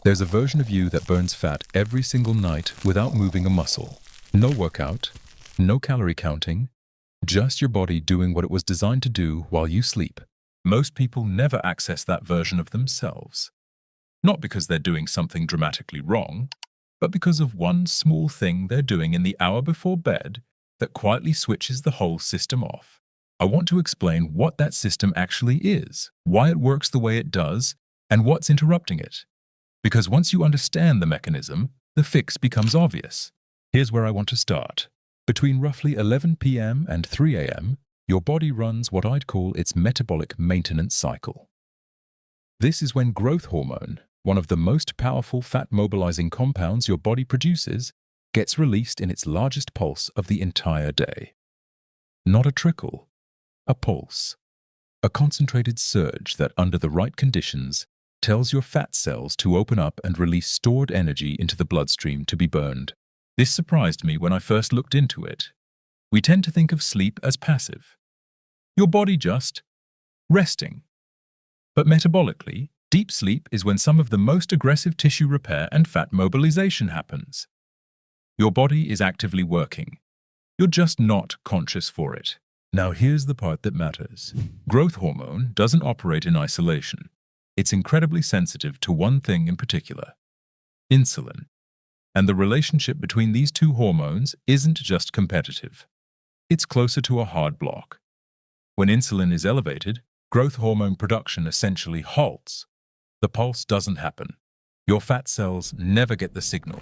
There's a version of you that burns fat every single night without moving a muscle. No workout, no calorie counting, just your body doing what it was designed to do while you sleep. Most people never access that version of themselves. Not because they're doing something dramatically wrong, but because of one small thing they're doing in the hour before bed that quietly switches the whole system off. I want to explain what that system actually is, why it works the way it does, and what's interrupting it. Because once you understand the mechanism, the fix becomes obvious. Here's where I want to start. Between roughly 11 p.m. and 3 a.m., your body runs what I'd call its metabolic maintenance cycle. This is when growth hormone, one of the most powerful fat-mobilizing compounds your body produces, gets released in its largest pulse of the entire day. Not a trickle, a pulse. A concentrated surge that, under the right conditions, tells your fat cells to open up and release stored energy into the bloodstream to be burned. This surprised me when I first looked into it. We tend to think of sleep as passive. Your body just resting. But metabolically, deep sleep is when some of the most aggressive tissue repair and fat mobilization happens. Your body is actively working. You're just not conscious for it. Now here's the part that matters. Growth hormone doesn't operate in isolation. It's incredibly sensitive to one thing in particular: insulin. And the relationship between these two hormones isn't just competitive. It's closer to a hard block. When insulin is elevated, growth hormone production essentially halts. The pulse doesn't happen. Your fat cells never get the signal,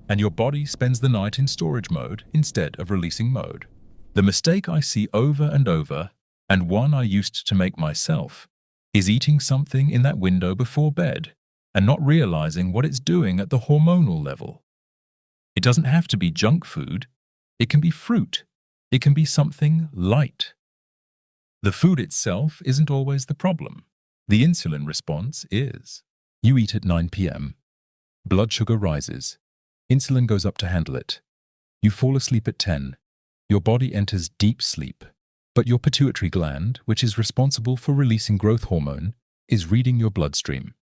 and your body spends the night in storage mode instead of releasing mode. The mistake I see over and over, and one I used to make myself, is eating something in that window before bed and not realizing what it's doing at the hormonal level. It doesn't have to be junk food. It can be fruit. It can be something light. The food itself isn't always the problem. The insulin response is. You eat at 9 p.m. Blood sugar rises. Insulin goes up to handle it. You fall asleep at 10. Your body enters deep sleep. But your pituitary gland, which is responsible for releasing growth hormone, is reading your bloodstream.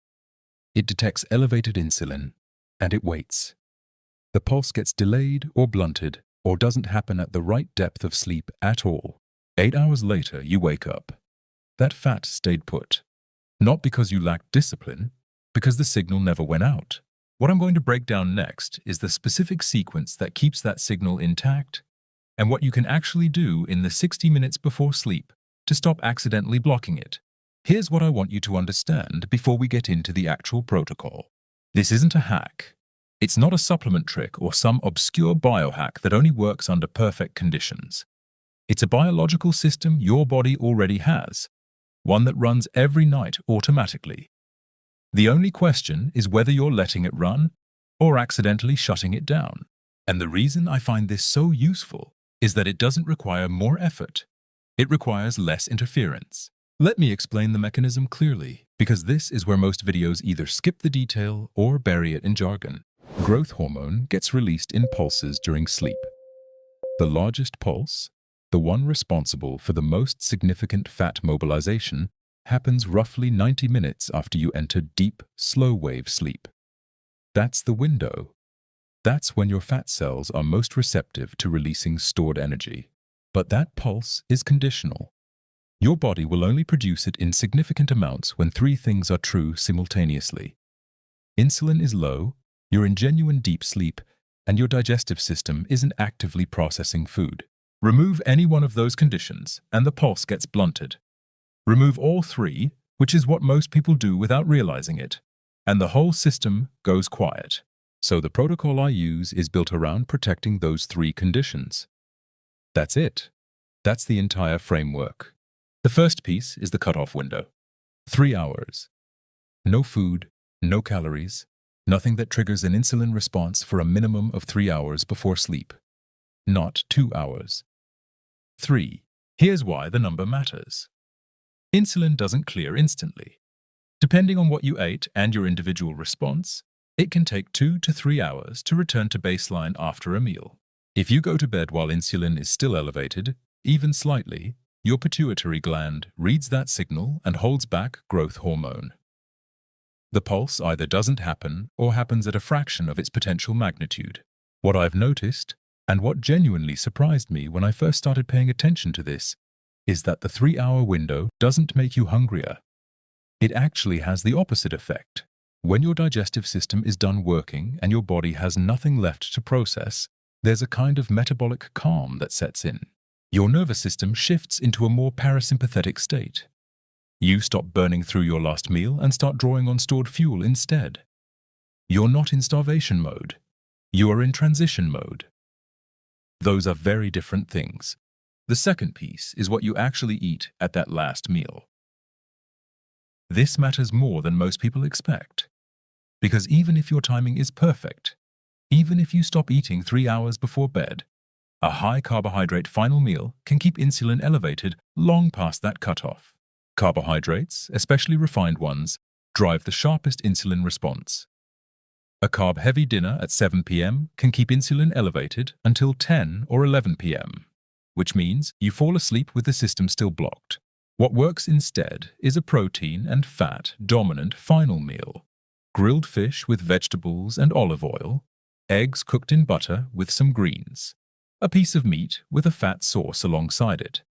It detects elevated insulin, and it waits. The pulse gets delayed or blunted, or doesn't happen at the right depth of sleep at all. 8 hours later, you wake up. That fat stayed put. Not because you lacked discipline, because the signal never went out. What I'm going to break down next is the specific sequence that keeps that signal intact, and what you can actually do in the 60 minutes before sleep to stop accidentally blocking it. Here's what I want you to understand before we get into the actual protocol. This isn't a hack. It's not a supplement trick or some obscure biohack that only works under perfect conditions. It's a biological system your body already has, one that runs every night automatically. The only question is whether you're letting it run or accidentally shutting it down. And the reason I find this so useful is that it doesn't require more effort. It requires less interference. Let me explain the mechanism clearly, because this is where most videos either skip the detail or bury it in jargon. Growth hormone gets released in pulses during sleep. The largest pulse, the one responsible for the most significant fat mobilization, happens roughly 90 minutes after you enter deep, slow-wave sleep. That's the window. That's when your fat cells are most receptive to releasing stored energy. But that pulse is conditional. Your body will only produce it in significant amounts when three things are true simultaneously. Insulin is low, you're in genuine deep sleep, and your digestive system isn't actively processing food. Remove any one of those conditions, and the pulse gets blunted. Remove all three, which is what most people do without realizing it, and the whole system goes quiet. So the protocol I use is built around protecting those three conditions. That's it. That's the entire framework. The first piece is the cutoff window. 3 hours. No food, no calories, nothing that triggers an insulin response for a minimum of 3 hours before sleep. Not 2 hours. 3. Here's why the number matters. Insulin doesn't clear instantly. Depending on what you ate and your individual response, it can take 2 to 3 hours to return to baseline after a meal. If you go to bed while insulin is still elevated, even slightly, your pituitary gland reads that signal and holds back growth hormone. The pulse either doesn't happen or happens at a fraction of its potential magnitude. What I've noticed, and what genuinely surprised me when I first started paying attention to this, is that the 3-hour window doesn't make you hungrier. It actually has the opposite effect. When your digestive system is done working and your body has nothing left to process, there's a kind of metabolic calm that sets in. Your nervous system shifts into a more parasympathetic state. You stop burning through your last meal and start drawing on stored fuel instead. You're not in starvation mode. You are in transition mode. Those are very different things. The second piece is what you actually eat at that last meal. This matters more than most people expect. Because even if your timing is perfect, even if you stop eating 3 hours before bed, a high-carbohydrate final meal can keep insulin elevated long past that cutoff. Carbohydrates, especially refined ones, drive the sharpest insulin response. A carb-heavy dinner at 7 p.m. can keep insulin elevated until 10 or 11 p.m., which means you fall asleep with the system still blocked. What works instead is a protein and fat-dominant final meal. Grilled fish with vegetables and olive oil, eggs cooked in butter with some greens, a piece of meat with a fat sauce alongside it.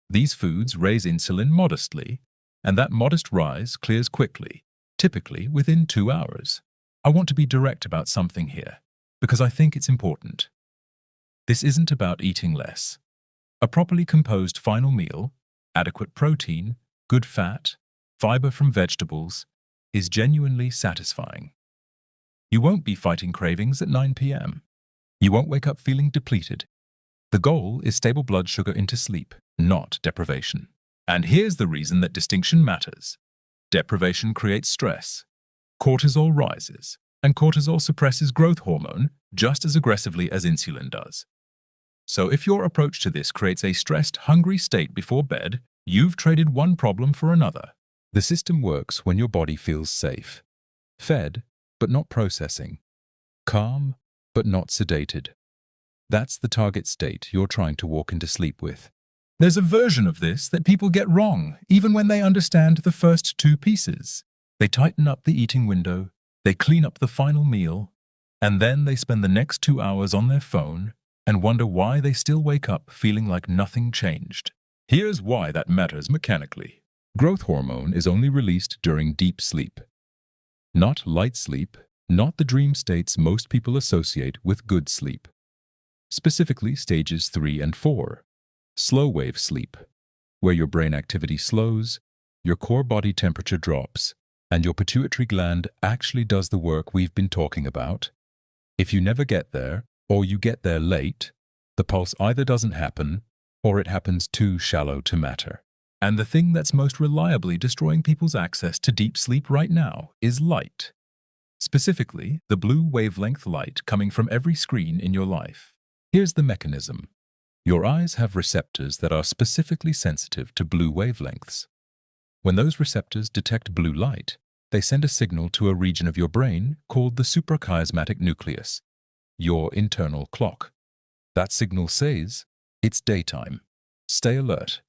These foods raise insulin modestly, and that modest rise clears quickly, typically within 2 hours. I want to be direct about something here, because I think it's important. This isn't about eating less. A properly composed final meal, adequate protein, good fat, fiber from vegetables, is genuinely satisfying. You won't be fighting cravings at 9 p.m. You won't wake up feeling depleted. The goal is stable blood sugar into sleep, not deprivation. And here's the reason that distinction matters. Deprivation creates stress. Cortisol rises, and cortisol suppresses growth hormone just as aggressively as insulin does. So if your approach to this creates a stressed, hungry state before bed, you've traded one problem for another. The system works when your body feels safe, fed, but not processing, calm, but not sedated. That's the target state you're trying to walk into sleep with. There's a version of this that people get wrong, even when they understand the first two pieces. They tighten up the eating window, they clean up the final meal, and then they spend the next 2 hours on their phone and wonder why they still wake up feeling like nothing changed. Here's why that matters mechanically. Growth hormone is only released during deep sleep. Not light sleep, not the dream states most people associate with good sleep. Specifically stages 3 and 4. Slow wave sleep, where your brain activity slows, your core body temperature drops, and your pituitary gland actually does the work we've been talking about. If you never get there, or you get there late, the pulse either doesn't happen, or it happens too shallow to matter. And the thing that's most reliably destroying people's access to deep sleep right now is light. Specifically, the blue wavelength light coming from every screen in your life. Here's the mechanism. Your eyes have receptors that are specifically sensitive to blue wavelengths. When those receptors detect blue light, they send a signal to a region of your brain called the suprachiasmatic nucleus, your internal clock. That signal says, it's daytime. Stay alert.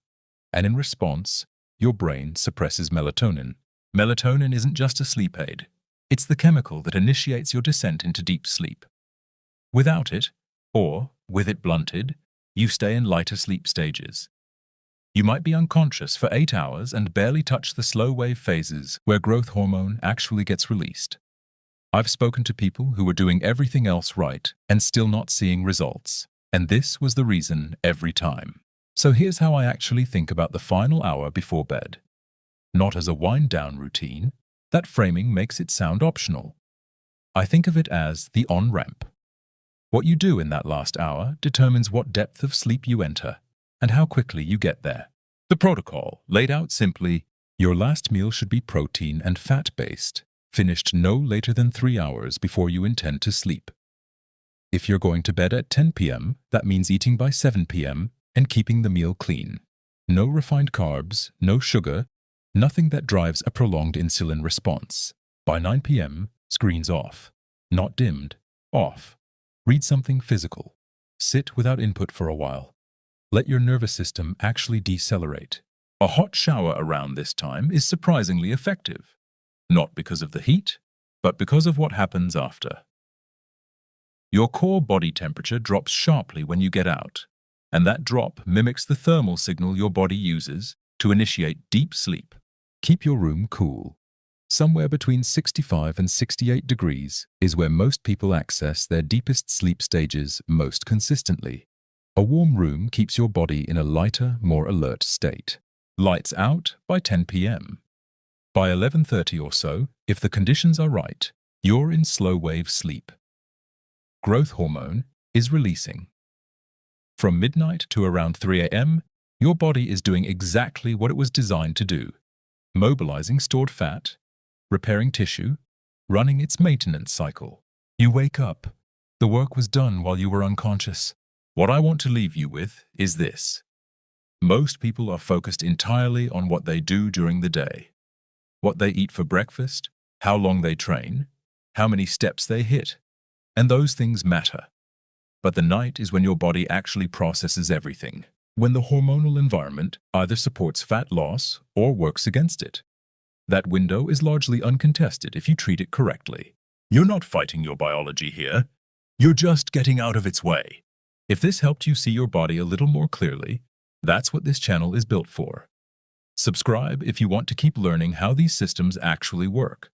And in response, your brain suppresses melatonin. Melatonin isn't just a sleep aid. It's the chemical that initiates your descent into deep sleep. Without it, or with it blunted, you stay in lighter sleep stages. You might be unconscious for 8 hours and barely touch the slow wave phases where growth hormone actually gets released. I've spoken to people who were doing everything else right and still not seeing results, and this was the reason every time. So here's how I actually think about the final hour before bed. Not as a wind-down routine. That framing makes it sound optional. I think of it as the on-ramp. What you do in that last hour determines what depth of sleep you enter and how quickly you get there. The protocol, laid out simply, your last meal should be protein and fat-based, finished no later than 3 hours before you intend to sleep. If you're going to bed at 10 p.m., that means eating by 7 p.m. and keeping the meal clean. No refined carbs, no sugar, nothing that drives a prolonged insulin response. By 9 p.m., screens off. Not dimmed, off. Read something physical. Sit without input for a while. Let your nervous system actually decelerate. A hot shower around this time is surprisingly effective. not because of the heat, but because of what happens after. Your core body temperature drops sharply when you get out, and that drop mimics the thermal signal your body uses to initiate deep sleep. Keep your room cool. Somewhere between 65 and 68 degrees is where most people access their deepest sleep stages most consistently. A warm room keeps your body in a lighter, more alert state. Lights out by 10 p.m. By 11:30 or so, if the conditions are right, you're in slow-wave sleep. Growth hormone is releasing. From midnight to around 3 a.m., your body is doing exactly what it was designed to do: mobilizing stored fat, repairing tissue, running its maintenance cycle. You wake up. The work was done while you were unconscious. What I want to leave you with is this. Most people are focused entirely on what they do during the day. What they eat for breakfast, how long they train, how many steps they hit. And those things matter. But the night is when your body actually processes everything, when the hormonal environment either supports fat loss or works against it. That window is largely uncontested if you treat it correctly. You're not fighting your biology here. You're just getting out of its way. If this helped you see your body a little more clearly, that's what this channel is built for. Subscribe if you want to keep learning how these systems actually work.